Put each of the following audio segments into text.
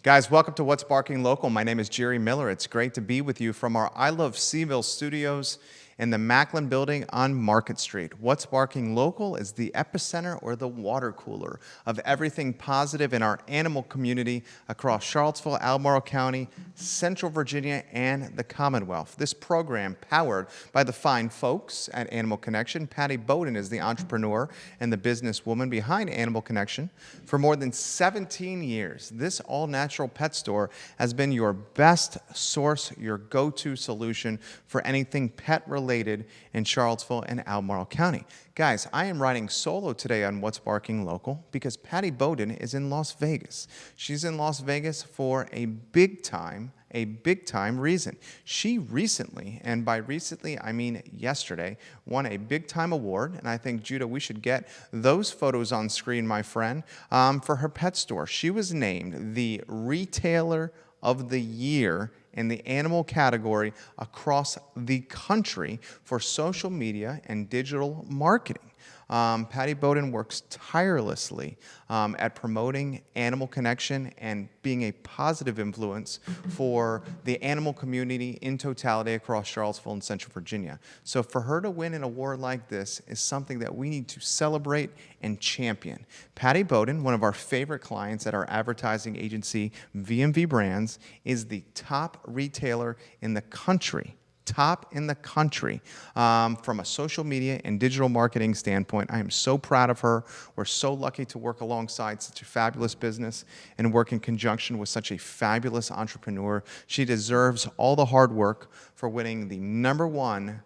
Guys, welcome to What's Barking Local. My name is Jerry Miller. It's great to be with you from our I Love CVille studios in the Macklin building on Market Street. What's Barking Local is the epicenter or the water cooler of everything positive in our animal community across Charlottesville, Albemarle County, Central Virginia, and the Commonwealth. This program, powered by the fine folks at Animal Connection. Pattie Boden is the entrepreneur and the businesswoman behind Animal Connection. For more than 17 years, this all-natural pet store has been your best source, your go-to solution for anything pet-related in Charlottesville and Albemarle County. Guys, I am riding solo today on What's Barking Local because Pattie Boden is in Las Vegas. She's in Las Vegas for a big time reason. She recently, and by recently I mean yesterday, won a big time award, and I think, Judah, we should get those photos on screen, my friend, for her pet store. She was named the Retailer of the Year in the animal category across the country for social media and digital marketing. Pattie Boden works tirelessly at promoting Animal Connection and being a positive influence for the animal community in totality across Charlottesville and Central Virginia. So for her to win an award like this is something that we need to celebrate and champion. Pattie Boden, one of our favorite clients at our advertising agency, VMV Brands, is the top retailer in the country. From a social media and digital marketing standpoint. I am so proud of her. We're so lucky to work alongside such a fabulous business and work in conjunction with such a fabulous entrepreneur. She deserves all the hard work for winning the number one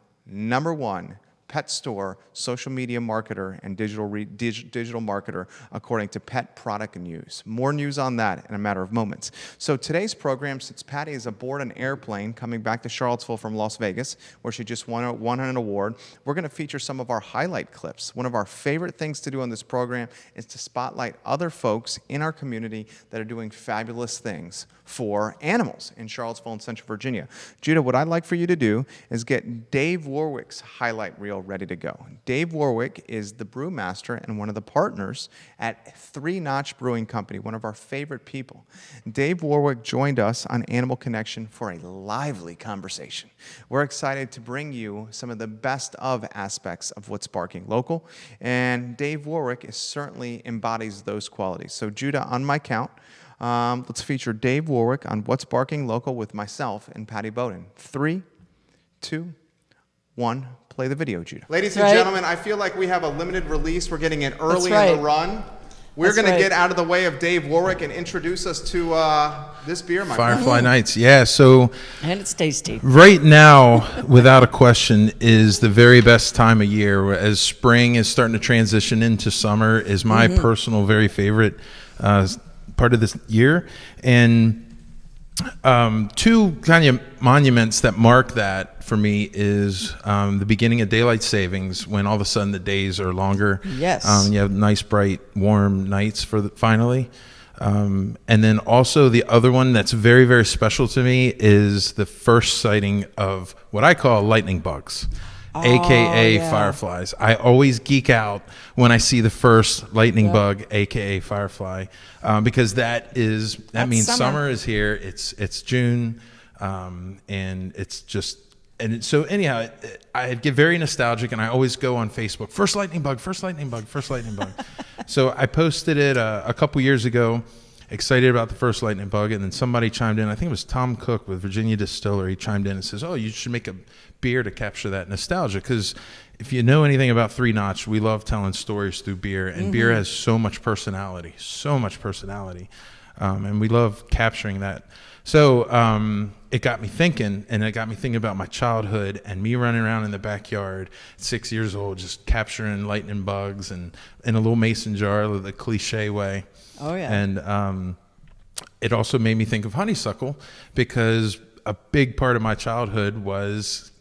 pet store, social media marketer, and digital marketer, according to Pet Product News. More news on that in a matter of moments. So today's program, since Pattie is aboard an airplane coming back to Charlottesville from Las Vegas, where she just won an award, we're going to feature some of our highlight clips. One of our favorite things to do on this program is to spotlight other folks in our community that are doing fabulous things for animals in Charlottesville and Central Virginia. Judah, what I'd like for you to do is get Dave Warwick's highlight reel ready to go. Dave Warwick is the brewmaster and one of the partners at Three Notch Brewing Company, one of our favorite people. Dave Warwick joined us on Animal Connection for a lively conversation. We're excited to bring you some of the best of aspects of What's Barking Local, and Dave Warwick certainly embodies those qualities. So Judah, on my count, let's feature Dave Warwick on What's Barking Local with myself and Pattie Boden. 3, 2, 1. Play the video, Judah. Ladies and gentlemen, I feel like we have a limited release. We're getting in early in the run. We're going to get out of the way of Dave Warwick and introduce us to this beer, my friend. Firefly Nights, yeah. So, and it's tasty. Right now, without a question, is the very best time of year. As spring is starting to transition into summer, is my personal very favorite part of this year. And two kind of monuments that mark that for me is the beginning of daylight savings, when all of a sudden the days are longer. Yes. You have nice, bright, warm nights finally. And then also the other one that's very, very special to me is the first sighting of what I call lightning bugs. AKA fireflies. I always geek out when I see the first lightning bug, AKA firefly, because that means summer is here. It's June, and it's just. So anyhow, I get very nostalgic, and I always go on Facebook. First lightning bug. So I posted it a couple years ago. Excited about the first lightning bug, and then somebody chimed in. I think it was Tom Cook with Virginia Distillery. He chimed in and says, "Oh, you should make a beer to capture that nostalgia." Because if you know anything about Three Notch, we love telling stories through beer, and beer has so much personality, and we love capturing that. So it got me thinking, and it got me thinking about my childhood and me running around in the backyard, 6 years old, just capturing lightning bugs and in a little mason jar, the cliche way. Oh, yeah. And it also made me think of honeysuckle, because a big part of my childhood was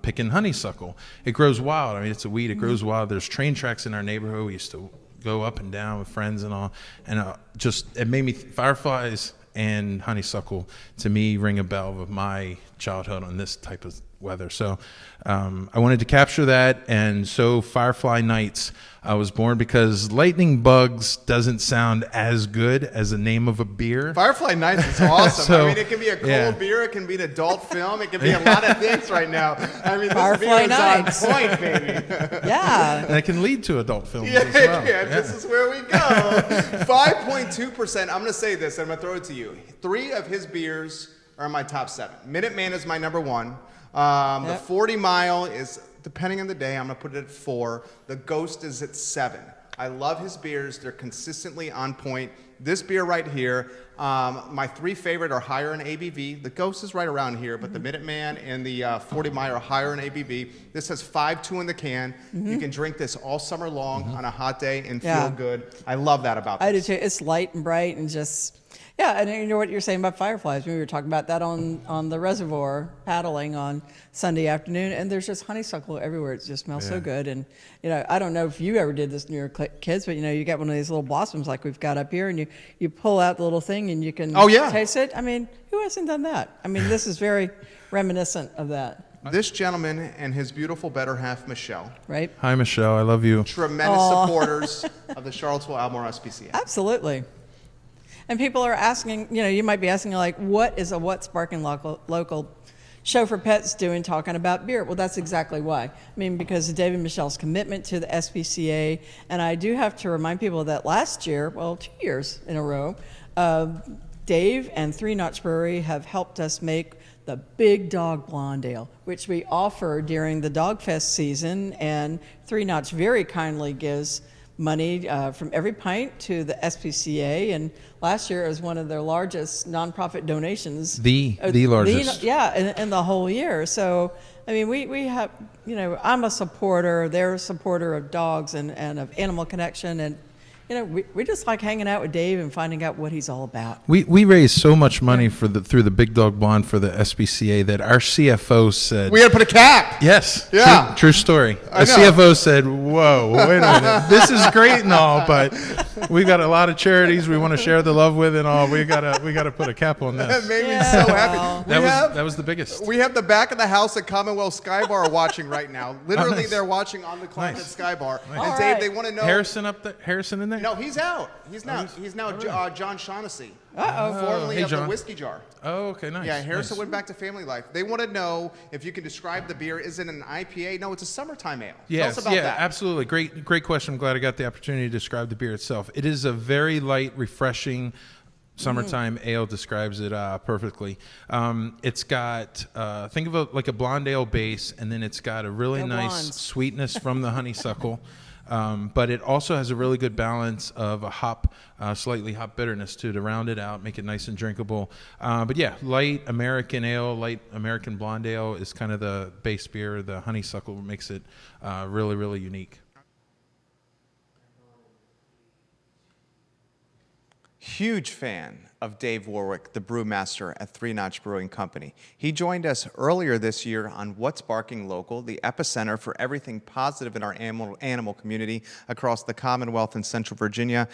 picking honeysuckle. It grows wild. I mean, it's a weed. It grows wild. There's train tracks in our neighborhood. We used to go up and down with friends and all. And it made me, fireflies and honeysuckle, to me, ring a bell of my childhood on this type of weather. So I wanted to capture that, and so Firefly Nights was born because lightning bugs doesn't sound as good as the name of a beer. Firefly Nights is awesome. So, I mean, it can be a cold beer, it can be an adult film, it can be a lot of things right now. I mean, this beer is Nights. on point, baby. Yeah. And it can lead to adult films Yeah, as well. this is where we go. 5.2%. I'm going to say this, and I'm going to throw it to you. 3 of his beers are in my top 7. Minuteman is my number 1. The 40 Mile is, depending on the day, I'm going to put it at 4. The Ghost is at 7. I love his beers. They're consistently on point. This beer right here, my 3 favorite are higher in ABV. The Ghost is right around here, but the Minuteman and the 40 Mile are higher in ABV. This has 5.2 in the can. You can drink this all summer long on a hot day and feel good. I love that about this. I do too. It's light and bright and just, yeah, and you know what you're saying about fireflies. We were talking about that on the reservoir paddling on Sunday afternoon, and there's just honeysuckle everywhere. It just smells so good. And, you know, I don't know if you ever did this in your kids, but, you know, you get one of these little blossoms like we've got up here, and you pull out the little thing and you can taste it. I mean, who hasn't done that? I mean, this is very reminiscent of that. This gentleman and his beautiful better half, Michelle. Right? Hi, Michelle. I love you. Tremendous supporters of the Charlottesville Albemarle SPCA. Absolutely. And people are asking, you know, you might be asking, like, what is a What's Barking Local show for pets doing talking about beer? Well, that's exactly why. I mean, because of Dave and Michelle's commitment to the SPCA. And I do have to remind people that last year, well, 2 years in a row, Dave and Three Notch Brewery have helped us make the Big Dog Blonde Ale, which we offer during the Dog Fest season. And Three Notch very kindly gives money from every pint to the SPCA, and last year it was one of their largest nonprofit donations. The largest. In the whole year. So, I mean, we have, you know, I'm a supporter, they're a supporter of dogs and of Animal Connection, and, you know, we just like hanging out with Dave and finding out what he's all about. We raised so much money through the Big Dog Blonde for the SPCA that our CFO said We had to put a cap. Yes. Yeah. True story. The I know. CFO said, "Whoa, wait a minute. This is great and all, but we've got a lot of charities we want to share the love with and all. We gotta put a cap on That this." made me so happy. That was the biggest. We have the back of the house at Commonwealth Sky Bar watching right now. Literally, nice. they're watching on the clock Nice. at Sky Bar. Nice. And All Dave, right. they want to know. Harrison in there? No, he's out. He's now John Shaughnessy, formerly Hey, of the John. Whiskey Jar. Oh, okay, nice. Yeah, Harrison nice. went back to family life. They want to know if you can describe the beer. Is it an IPA? No, it's a summertime ale. Tell Yes, us about that. absolutely. Great question. I'm glad I got the opportunity to describe the beer itself. It is a very light, refreshing summertime ale. Describes it perfectly. It's got think of it like a blonde ale base, and then it's got a really Go nice blondes. sweetness from the honeysuckle. But it also has a really good balance of a slightly hop bitterness to round it out, make it nice and drinkable. But yeah, light American ale, light American blonde ale is kind of the base beer. The honeysuckle makes it really, really unique. Huge fan of Dave Warwick, the brewmaster at Three Notch Brewing Company. He joined us earlier this year on What's Barking Local, the epicenter for everything positive in our animal community across the Commonwealth and Central Virginia.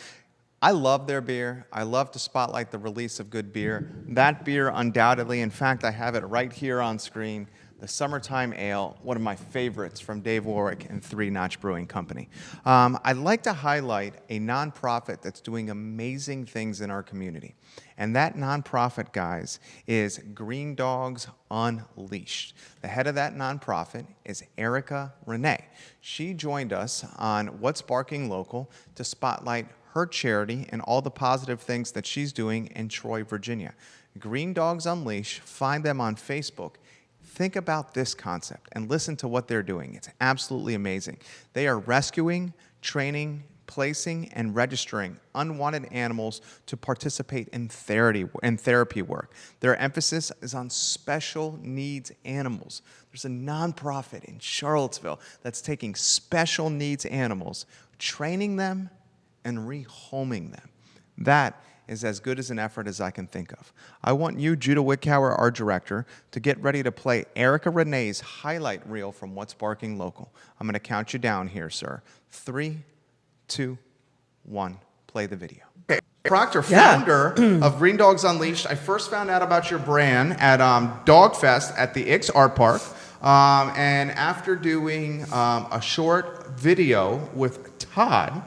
I love their beer. I love to spotlight the release of good beer. That beer undoubtedly, in fact, I have it right here on screen, the Summertime Ale, one of my favorites from Dave Warwick and Three Notch Brewing Company. I'd like to highlight a nonprofit that's doing amazing things in our community. And that nonprofit, guys, is Green Dogs Unleashed. The head of that nonprofit is Erika, Renee. She joined us on What's Barking Local to spotlight her charity and all the positive things that she's doing in Troy, Virginia. Green Dogs Unleashed, find them on Facebook. Think about this concept and listen to what they're doing. It's absolutely amazing. They are rescuing, training, placing, and registering unwanted animals to participate in therapy work. Their emphasis is on special needs animals. There's a nonprofit in Charlottesville that's taking special needs animals, training them, and rehoming them. That is as good as an effort as I can think of. I want you, Judah Wickhauer, our director, to get ready to play Erika Renee's highlight reel from What's Barking Local. I'm going to count you down here, sir. 3, 2, 1. Play the video. Okay. Proctor, founder of Green Dogs Unleashed. I first found out about your brand at Dog Fest at the Ix Art Park. And after doing a short video with Todd,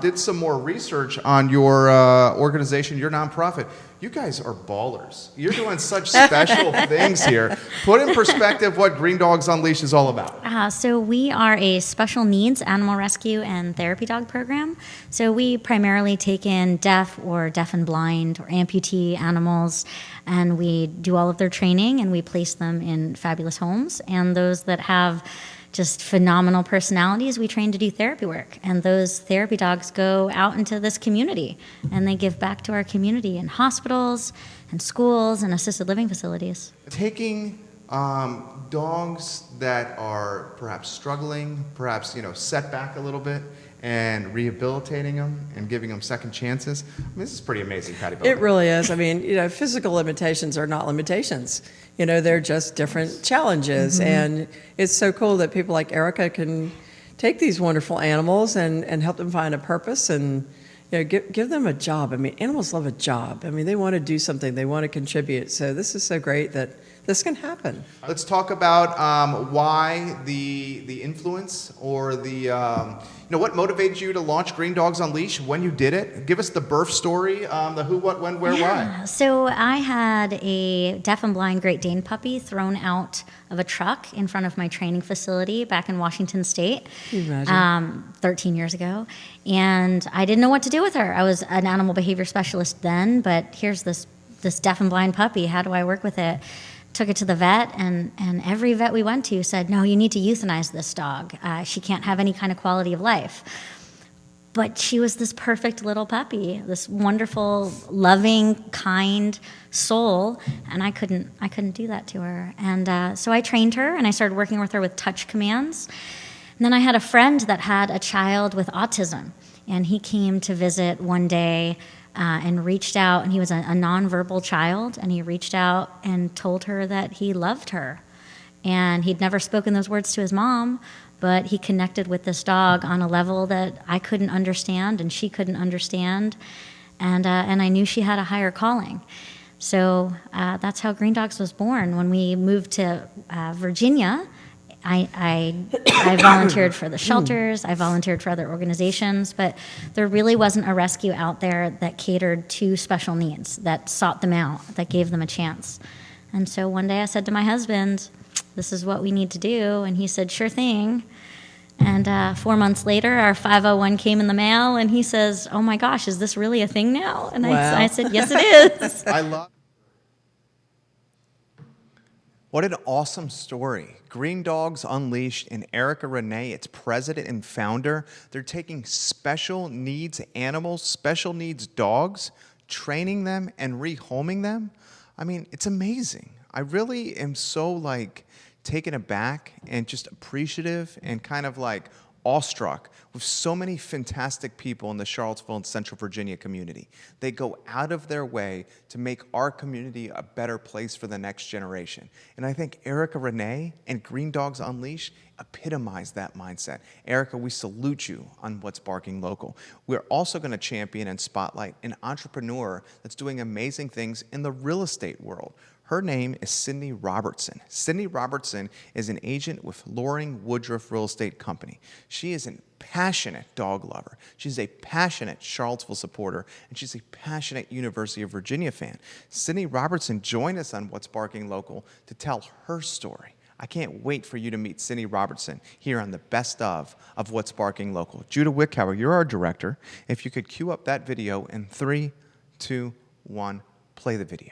did some more research on your organization, your nonprofit. You guys are ballers. You're doing such special things here. Put in perspective what Green Dogs Unleashed is all about. So we are a special needs animal rescue and therapy dog program. So we primarily take in deaf and blind or amputee animals, and we do all of their training, and we place them in fabulous homes. And those that have just phenomenal personalities, we train to do therapy work. And those therapy dogs go out into this community, and they give back to our community in hospitals and schools and assisted living facilities. Taking dogs that are perhaps struggling, perhaps set back a little bit, and rehabilitating them and giving them second chances. I mean, this is pretty amazing, Pattie. It really is. I mean, physical limitations are not limitations. They're just different challenges. Mm-hmm. And it's so cool that people like Erika can take these wonderful animals and help them find a purpose and give them a job. I mean, animals love a job. I mean, they want to do something. They want to contribute. So this is so great that this can happen. Let's talk about why the influence or the what motivated you to launch Green Dogs Unleashed, when you did it. Give us the birth story, the who, what, when, where, why. So I had a deaf and blind Great Dane puppy thrown out of a truck in front of my training facility back in Washington State 13 years ago. And I didn't know what to do with her. I was an animal behavior specialist then, but here's this deaf and blind puppy. How do I work with it? Took it to the vet, and every vet we went to said, no, you need to euthanize this dog. She can't have any kind of quality of life. But she was this perfect little puppy, this wonderful, loving, kind soul, and I couldn't do that to her. And so I trained her, and I started working with her with touch commands. And then I had a friend that had a child with autism, and he came to visit one day and reached out, and he was a nonverbal child, and he reached out and told her that he loved her. And he'd never spoken those words to his mom, but he connected with this dog on a level that I couldn't understand and she couldn't understand, and I knew she had a higher calling. So that's how Green Dogs was born. When we moved to Virginia, I volunteered for the shelters, I volunteered for other organizations, but there really wasn't a rescue out there that catered to special needs, that sought them out, that gave them a chance. And so one day I said to my husband, this is what we need to do, and he said, sure thing. And 4 months later, our 501 came in the mail, and he says, oh my gosh, is this really a thing now? And wow. I said, yes, it is. I love. What an awesome story. Green Dogs Unleashed and Erika Renee, its president and founder, they're taking special needs animals, special needs dogs, training them and rehoming them. I mean, it's amazing. I really am so taken aback and just appreciative and kind of awestruck with so many fantastic people in the Charlottesville and Central Virginia community. They go out of their way to make our community a better place for the next generation. And I think Erika Renee and Green Dogs Unleashed epitomize that mindset. Erika, we salute you on What's Barking Local. We're also going to champion and spotlight an entrepreneur that's doing amazing things in the real estate world. Her name is Sydney Robertson. Sydney Robertson is an agent with Loring Woodruff Real Estate Company. She is a passionate dog lover. She's a passionate Charlottesville supporter, and she's a passionate University of Virginia fan. Sydney Robertson joined us on What's Barking Local to tell her story. I can't wait for you to meet Sydney Robertson here on the best of What's Barking Local. Judah Wickhauer, you're our director. If you could cue up that video in 3, 2, 1, play the video.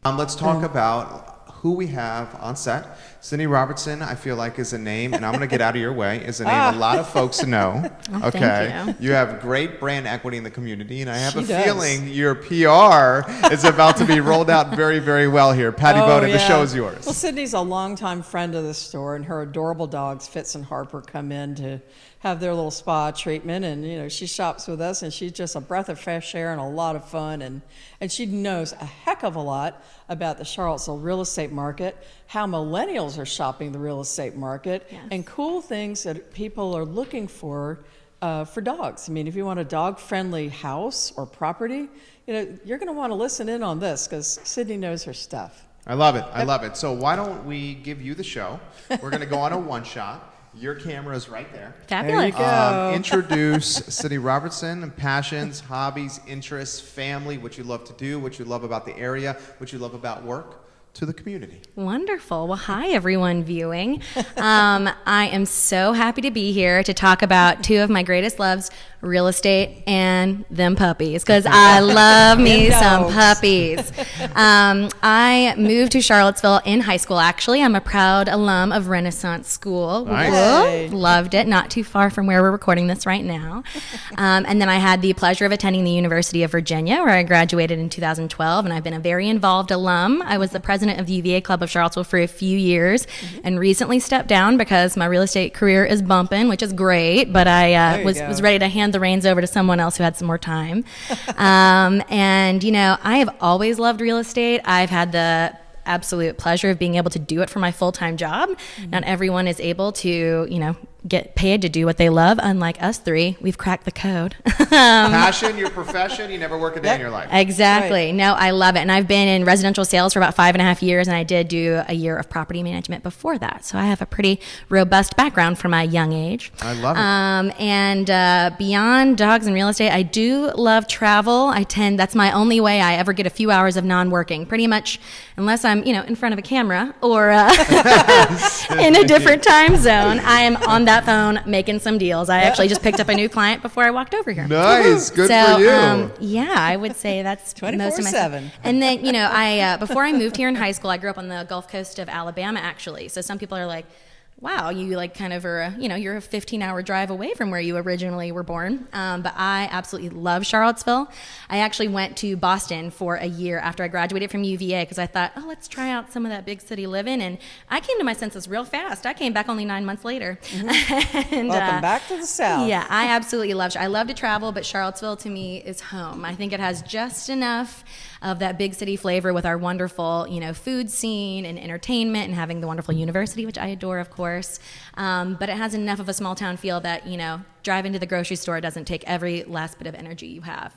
Let's talk about who we have on set. Sydney Robertson, I feel like, is a name, and I'm going to get out of your way, is a name a lot of folks know. Oh, okay. thank you. You have great brand equity in the community, and I have feeling your PR is about to be rolled out very, very well here. Pattie Boden, the show is yours. Well, Sydney's a longtime friend of the store, and her adorable dogs, Fitz and Harper, come in to have their little spa treatment, and she shops with us, and she's just a breath of fresh air and a lot of fun, and she knows a heck of a lot about the Charlottesville real estate market, how millennials are shopping the real estate market, yes, and cool things that people are looking for dogs. I mean, if you want a dog-friendly house or property, you're going to want to listen in on this because Sydney knows her stuff. I love it. I love it. So why don't we give you the show? We're going to go on a one-shot. Your camera is right there. Fabulous. There you go. Introduce City Robertson, passions, hobbies, interests, family, what you love to do, what you love about the area, what you love about work, to the community. Wonderful. Well, hi, everyone viewing. I am so happy to be here to talk about two of my greatest loves, real estate and them puppies, because I love me some puppies. I moved to Charlottesville in high school, actually. I'm a proud alum of Renaissance School. Nice. Hey. Loved it. Not too far from where we're recording this right now. And then I had the pleasure of attending the University of Virginia, where I graduated in 2012, and I've been a very involved alum. I was the president of the UVA Club of Charlottesville for a few years, and recently stepped down because my real estate career is bumping, which is great, but I was ready to hand the reins over to someone else who had some more time. And, you know, I have always loved real estate. I've had the absolute pleasure of being able to do it for my full-time job. Not everyone is able to, you know, get paid to do what they love. Unlike us three, we've cracked the code. Passion, your profession, you never work a day in your life. Exactly. Right. No, I love it. And I've been in residential sales for about 5.5 years, and I did do a year of property management before that. So I have a pretty robust background from a young age. I love it. And beyond dogs and real estate, I do love travel. That's my only way I ever get a few hours of non-working, pretty much, unless I'm, you know, in front of a camera or in a different time zone. I am on that phone making some deals. I actually just picked up a new client before I walked over here. Nice. Good for you. Yeah, I would say that's most of my 24/7. And then, you know, I before I moved here in high school, I grew up on the Gulf Coast of Alabama, actually. So some people are like, wow, you like kind of are, you know, you're a 15-hour drive away from where you originally were born. But I absolutely love Charlottesville. I actually went to Boston for a year after I graduated from UVA because I thought, oh, let's try out some of that big city living. And I came to my senses real fast. I came back only 9 months later. And, Welcome back to the South. Yeah, I absolutely love it. I love to travel, but Charlottesville to me is home. I think it has just enough of that big city flavor with our wonderful, you know, food scene and entertainment and having the wonderful university, which I adore, of course. But it has enough of a small town feel that, you know, driving to the grocery store doesn't take every last bit of energy you have.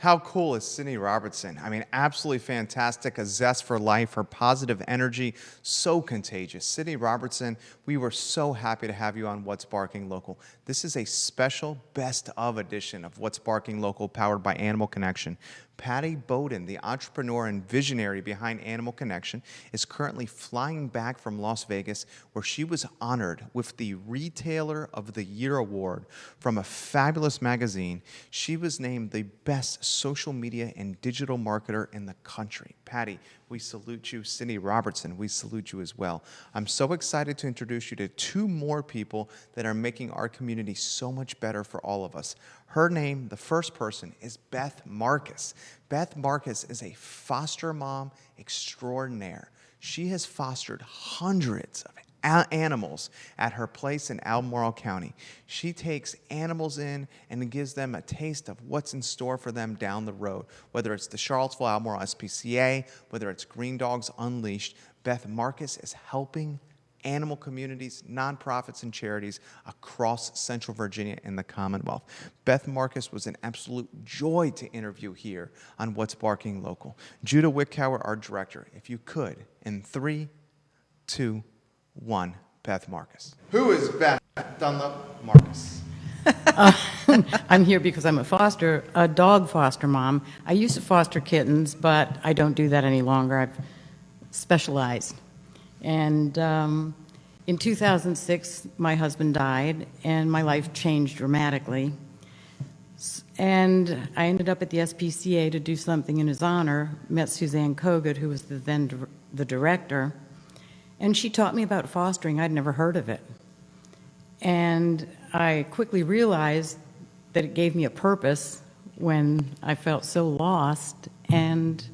How cool is City Robertson? I mean, absolutely fantastic. A zest for life, her positive energy, so contagious. City Robertson, we were so happy to have you on What's Barking Local. This is a special best of edition of What's Barking Local powered by Animal Connection. Pattie Boden, the entrepreneur and visionary behind Animal Connection, is currently flying back from Las Vegas, where she was honored with the Retailer of the Year award from a fabulous magazine. She was named the best social media and digital marketer in the country. Pattie, we salute you. City Robertson, we salute you as well. I'm so excited to introduce you to two more people that are making our community so much better for all of us. Her name, the first person, is Beth Marcus. Beth Marcus is a foster mom extraordinaire. She has fostered hundreds of animals at her place in Albemarle County. She takes animals in and gives them a taste of what's in store for them down the road. Whether it's the Charlottesville Albemarle SPCA, whether it's Green Dogs Unleashed, Beth Marcus is helping animal communities, nonprofits, and charities across Central Virginia and the Commonwealth. Beth Marcus was an absolute joy to interview here on What's Barking Local. Judah Wickower, our director, if you could, in 3, 2, 1, Beth Marcus. Who is Beth Dunlap Marcus? I'm here because I'm a dog foster mom. I used to foster kittens, but I don't do that any longer. I've specialized. And in 2006, my husband died, and my life changed dramatically. And I ended up at the SPCA to do something in his honor, met Suzanne Kogut, who was the director, and she taught me about fostering. I'd never heard of it. And I quickly realized that it gave me a purpose when I felt so lost, and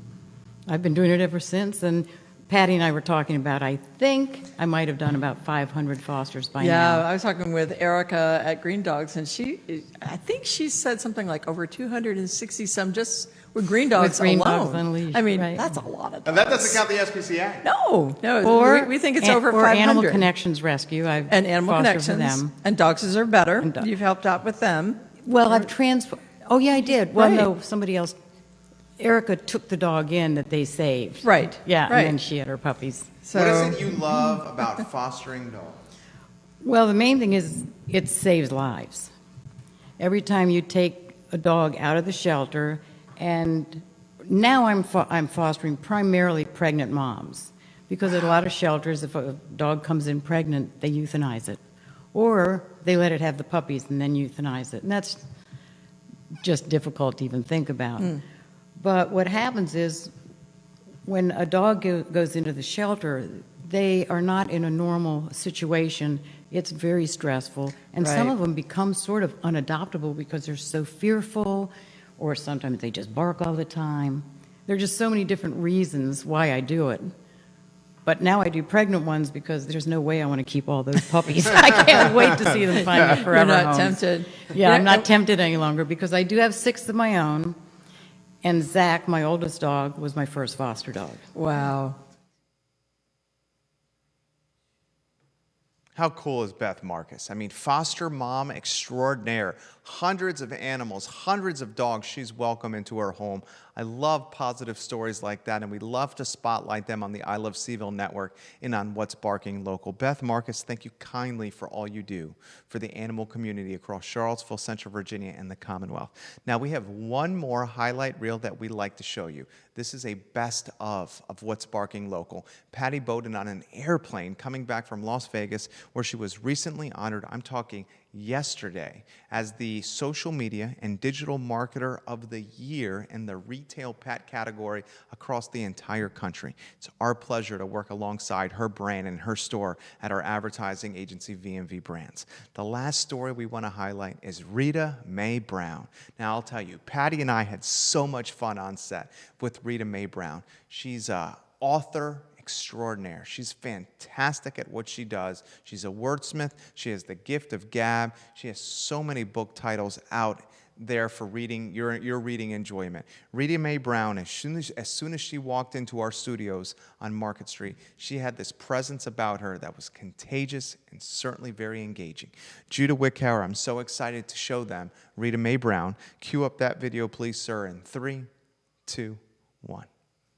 I've been doing it ever since. And Pattie and I were talking about, I think I might have done about 500 fosters by now. Yeah, I was talking with Erika at Green Dogs, and I think she said something like over 260 some just with Green Dogs With Green alone. Dogs Unleashed, I mean, right. that's a lot of dogs. And that doesn't count the SPCA. No, we think it's over 500. Or Animal Connections Rescue. I've And Animal fostered for Connections. them. And Dogs Deserve Better. And You've helped out with them. Well, I've oh yeah, I did. Well, Right. no, somebody else. Erika took the dog in that they saved. Right. Yeah, right. and then she had her puppies. So, What is it you love about fostering dogs? Well, the main thing is it saves lives. Every time you take a dog out of the shelter, and now I'm fostering primarily pregnant moms, because at a lot of shelters, if a dog comes in pregnant, they euthanize it, or they let it have the puppies and then euthanize it, and that's just difficult to even think about. But what happens is when a dog goes into the shelter, they are not in a normal situation. It's very stressful, and some Right. of them become sort of unadoptable because they're so fearful, or sometimes they just bark all the time. There are just so many different reasons why I do it. But now I do pregnant ones because there's no way I want to keep all those puppies. I can't wait to see them find their forever You're not homes. tempted. Yeah, I'm not tempted any longer because I do have 6 of my own, and Zach, my oldest dog, was my first foster dog. wow. How cool is Beth Marcus? I mean, foster mom extraordinaire. Hundreds of animals, hundreds of dogs she's welcomed into her home. I love positive stories like that, and we love to spotlight them on the I Love CVille Network and on What's Barking Local. Beth Marcus, thank you kindly for all you do for the animal community across Charlottesville, Central Virginia, and the Commonwealth. Now, we have one more highlight reel that we'd like to show you. This is a best of What's Barking Local. Pattie Boden on an airplane coming back from Las Vegas, where she was recently honored, I'm talking yesterday, as the social media and digital marketer of the year in the retail pet category across the entire country. It's our pleasure to work alongside her brand and her store at our advertising agency, VMV Brands. The last story we want to highlight is Rita Mae Brown. Now, I'll tell you, Pattie and I had so much fun on set with Rita Mae Brown. She's an author extraordinaire. She's fantastic at what she does. She's a wordsmith. She has the gift of gab. She has so many book titles out there for reading, your reading enjoyment. Rita Mae Brown, as soon as she walked into our studios on Market Street, she had this presence about her that was contagious and certainly very engaging. Judah Wickhauer, I'm so excited to show them Rita Mae Brown. Cue up that video, please, sir, in 3, 2, 1.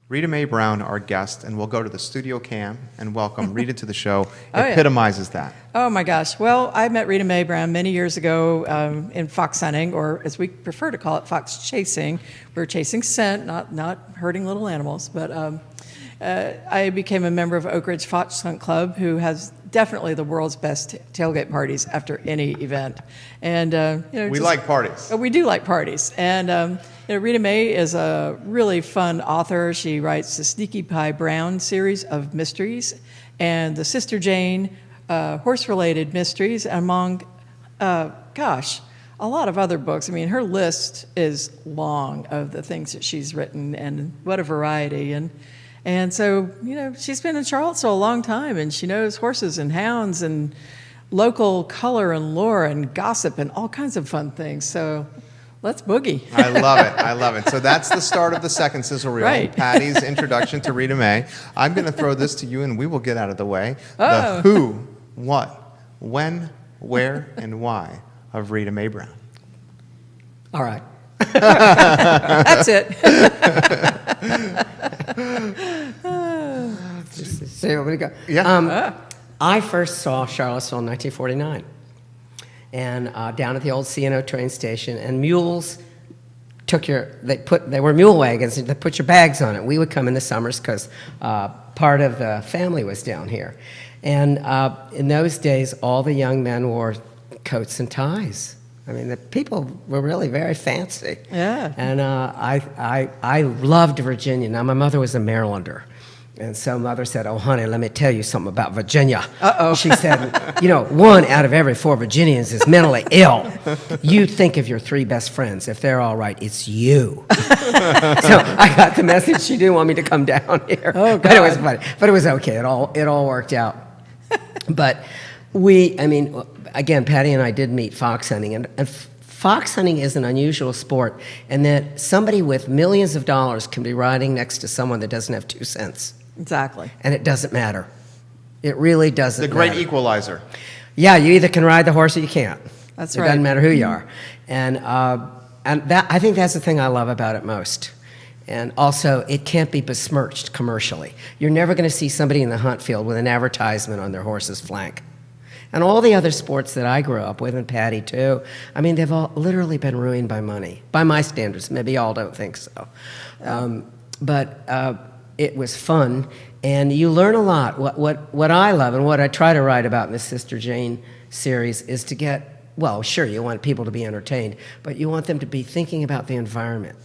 Rita Mae Brown, our guest, and we'll go to the studio cam and welcome Rita to the show. Epitomizes that. Oh my gosh. Well, I met Rita Mae Brown many years ago in fox hunting, or as we prefer to call it, fox chasing. We were chasing scent, not hurting little animals. But I became a member of Oak Ridge Fox Hunt Club, who has definitely the world's best tailgate parties after any event. And We like parties. We do like parties. And Rita Mae is a really fun author. She writes the Sneaky Pie Brown series of mysteries and the Sister Jane horse-related mysteries, among, a lot of other books. I mean, her list is long of the things that she's written, and what a variety. And so, she's been in Charlottesville a long time, and she knows horses and hounds and local color and lore and gossip and all kinds of fun things. So let's boogie. I love it. I love it. So that's the start of the second sizzle reel. Right. Pattie's introduction to Rita Mae. I'm going to throw this to you, and we will get out of the way. Oh. The who, what, when, where, and why of Rita Mae Brown. All right. That's it. So you want me to go? Yeah. I first saw Charlottesville in 1949, and down at the old C&O train station, and mules they were mule wagons. They put your bags on it. We would come in the summers because part of the family was down here, and in those days, all the young men wore coats and ties. I mean, the people were really very fancy. Yeah. And I loved Virginia. Now, my mother was a Marylander. And so Mother said, "Oh, honey, let me tell you something about Virginia." Uh-oh. She said, 1 out of every 4 Virginians is mentally ill. You think of your 3 best friends. If they're all right, it's you. So I got the message. She didn't want me to come down here. Oh, But it was God. funny. But it was okay. It all worked out. But again, Pattie and I did meet fox hunting. And fox hunting is an unusual sport in that somebody with millions of dollars can be riding next to someone that doesn't have 2 cents. Exactly. And it doesn't matter. It really doesn't The great matter. equalizer. Yeah, you either can ride the horse or you can't. That's It right. doesn't matter who you are. And that, I think that's the thing I love about it most. And also, it can't be besmirched commercially. You're never going to see somebody in the hunt field with an advertisement on their horse's flank. And all the other sports that I grew up with, and Pattie too, I mean, they've all literally been ruined by money, by my standards. Maybe y'all don't think so. But it was fun, and you learn a lot. What I love and what I try to write about in the Sister Jane series is to get, well, sure, you want people to be entertained, but you want them to be thinking about the environment.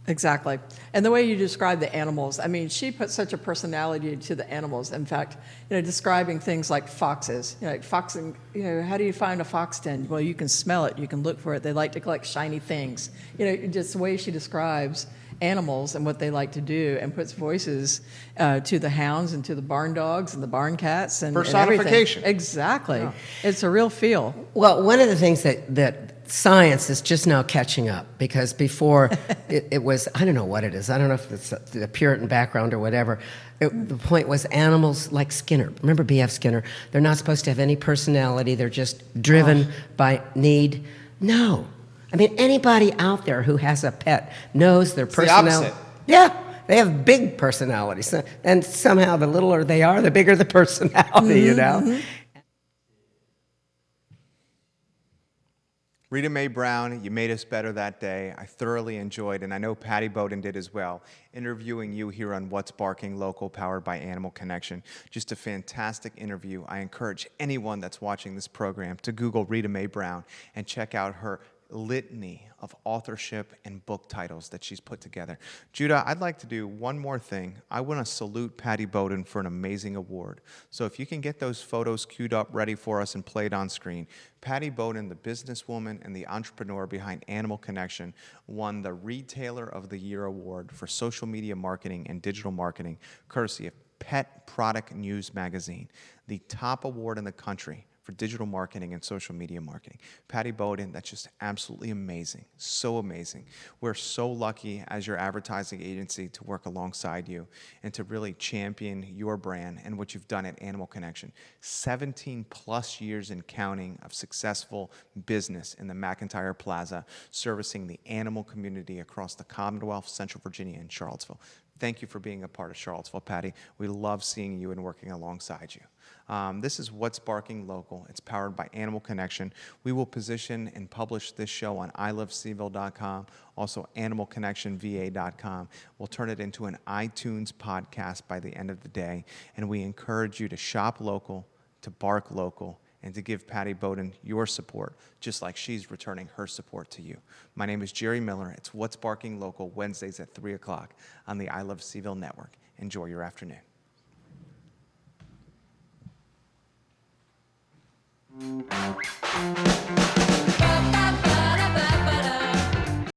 Exactly. And the way you describe the animals, I mean, she put such a personality to the animals. In fact, describing things like foxes, like foxing, how do you find a fox den? Well, you can smell it, you can look for it. They like to collect shiny things. Just the way she describes animals and what they like to do, and puts voices to the hounds and to the barn dogs and the barn cats and personification. And exactly. Yeah. It's a real feel. Well, one of the things that science is just now catching up, because before it was, I don't know what it is. I don't know if it's the Puritan background or whatever. The point was animals like Skinner. Remember B.F. Skinner? They're not supposed to have any personality. They're just driven by need. No. I mean, anybody out there who has a pet knows their personality. The opposite. Yeah. They have big personalities. And somehow the littler they are, the bigger the personality, Mm-hmm. Rita Mae Brown, you made us better that day. I thoroughly enjoyed, and I know Pattie Boden did as well, interviewing you here on What's Barking Local, powered by Animal Connection. Just a fantastic interview. I encourage anyone that's watching this program to Google Rita Mae Brown and check out her litany of authorship and book titles that she's put together. Judah, I'd like to do one more thing. I want to salute Pattie Boden for an amazing award. So if you can get those photos queued up ready for us and played on screen. Pattie Boden, the businesswoman and the entrepreneur behind Animal Connection, won the Retailer of the Year award for social media marketing and digital marketing, courtesy of Pet Product News Magazine, the top award in the country for digital marketing and social media marketing. Pattie Boden, that's just absolutely amazing, so amazing. We're so lucky as your advertising agency to work alongside you and to really champion your brand and what you've done at Animal Connection. 17 plus years and counting of successful business in the McIntyre Plaza, servicing the animal community across the Commonwealth, Central Virginia, and Charlottesville. Thank you for being a part of Charlottesville, Pattie. We love seeing you and working alongside you. This is What's Barking Local. It's powered by Animal Connection. We will position and publish this show on ilovecville.com, also animalconnectionva.com. We'll turn it into an iTunes podcast by the end of the day, and we encourage you to shop local, to bark local, and to give Pattie Boden your support, just like she's returning her support to you. My name is Jerry Miller. It's What's Barking Local, Wednesdays at 3 o'clock on the I Love CVille Network. Enjoy your afternoon.